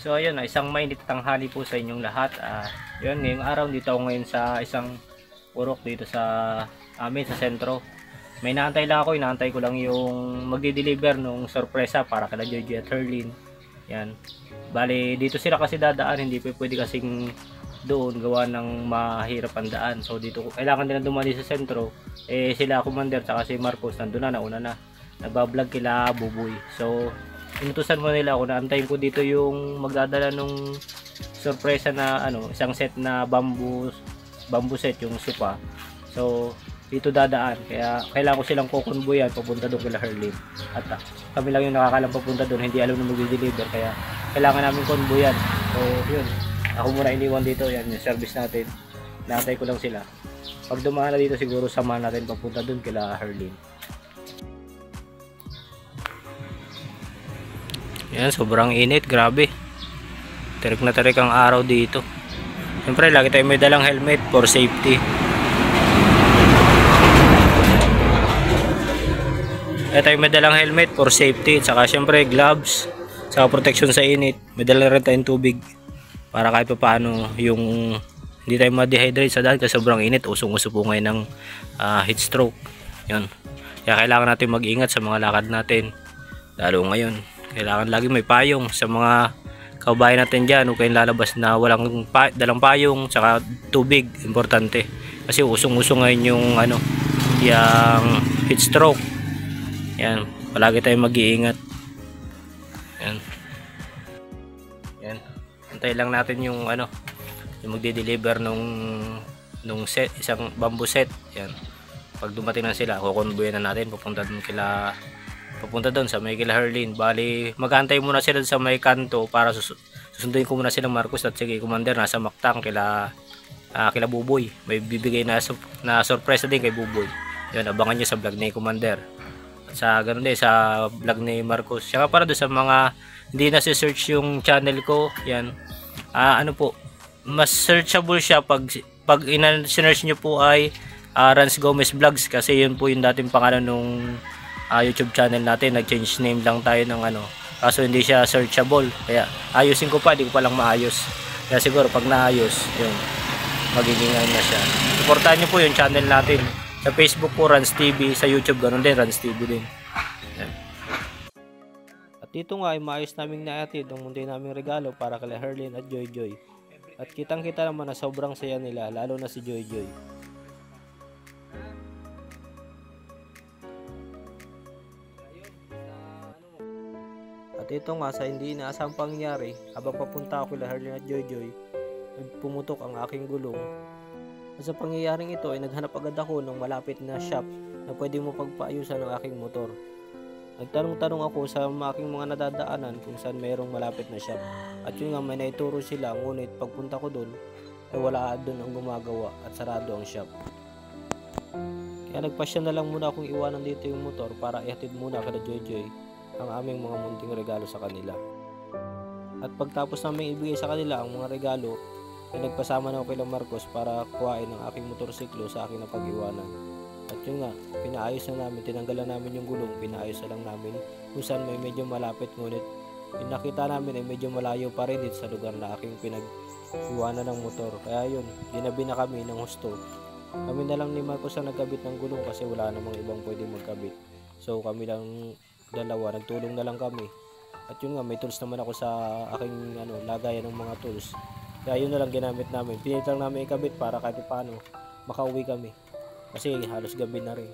So ayun, isang mainit tanghali po sa inyong lahat. Yun, ngayong araw dito ako ngayon sa isang purok dito sa amin sa sentro. May inaantay lang ako, inaantay ko lang yung magdi-deliver nung sorpresa para kala Jojo at Herlin. Yan. Bali, dito sila kasi dadaan, hindi pwede kasing doon gawa ng mahirap ang daan. So dito kailangan nila dumali sa sentro. Sila Commander at si Marcos nandun na, nauna na. Nagbablog kila Buboy. So inutusan mo nila ako na antayin ko dito yung magdadala nung sorpresa na isang set na bamboo set yung sopa. So dito dadaan, kaya kailangan ko silang kukonboyan papunta doon kila Herlin. At kami lang yung nakakalang papunta doon, hindi alam na mag-deliver, kaya kailangan namin konboyan. So yun, ako muna iniwan dito. Yan yung service natin, naantay ko lang sila. Pag dumaan na dito siguro samahan natin papunta doon kila Herlin. Yan, sobrang init, grabe. Terik na terik ang araw dito. Siyempre, lagi tayo may dalang helmet for safety. Tayo may dalang helmet for safety. Saka siyempre, gloves. Saka protection sa init. May dala rin tayong tubig. Para kahit pa paano yung hindi tayo ma-dehydrate sa dahil kasi sobrang init. Usong-uso po ngayon ng heat stroke. Yun. Kaya kailangan natin mag-ingat sa mga lakad natin. Lalo ngayon. Kailangan lagi may payong sa mga kababayan natin dyan. Huwag kayong lalabas na walang dalang payong tsaka tubig, importante kasi usong-usong ngayon yung yung heat stroke. Yan, palagi tayong mag-iingat. Yan, antay lang natin yung yung magde-deliver nung set, isang bamboo set. Yan, pag dumating na sila kukonvoyan na natin papunta doon sa may kila Herlin. Bali, mag-aantay muna sila sa may kanto para susunduin ko muna silang Marcos at sige Commander nasa Mactang kila Buboy. May bibigay na sorpresa din kay Buboy. Yun, abangan nyo sa vlog ni Commander. At sa ganun din sa vlog ni Marcos. Saka para doon sa mga hindi na si-search yung channel ko, yan. Mas searchable siya pag sinearch nyo po ay Rans Gomez Vlogs kasi yun po yung dating pangalan nung YouTube channel natin. Nag-change name lang tayo ng kaso hindi siya searchable, kaya ayusin ko pa, di ko pa lang maayos. Kaya siguro pag naayos yun, magiging na siya. Supportahan nyo po yung channel natin sa Facebook po, Rans TV, sa YouTube ganun din, Rans TV din. Yan. At dito nga ay maayos naming naatid ang munti naming regalo para kay Herlin at Joy Joy. At kitang kita naman na sobrang saya nila, lalo na si Joy Joy. At ito nga sa hindi inaasang pangyari, habang papunta ako kila Herlin at Joy Joy, pumutok ang aking gulong. At sa pangyayaring ito ay naghanap agad ako ng malapit na shop na pwede mo pagpaayusan ng aking motor. Nagtanong-tanong ako sa aking mga nadadaanan kung saan mayroong malapit na shop. At yun nga, may naituro sila, ngunit pagpunta ko doon ay wala doon ang gumagawa at sarado ang shop. Kaya nagpasya na lang muna akong iwanan dito yung motor para ihatid muna kay Joy Joy ang aming mga munting regalo sa kanila. At pagtapos namin ibigay sa kanila ang mga regalo, ay nagpasama na ako kay Marcos para kuhain ang aking motorsiklo sa aking napag-iwanan. At yun nga, pinaayos na namin, tinanggalan namin yung gulong, pinaayos na lang namin kung saan may medyo malapit, ngunit yung nakita namin ay medyo malayo pa rin dito sa lugar na aking pinag-iwanan ng motor. Kaya yun, ginabi na kami ng husto. Kami na lang ni Marcos ang nagkabit ng gulong kasi wala namang ibang pwede magkabit. So kami lang dalawa, nagtulong na lang kami. At yun nga, may tools naman ako sa aking lagayan ng mga tools. Kaya yun na lang ginamit namin. Pinilit lang namin ikabit para kahit paano makauwi kami. Kasi halos gabi na rin.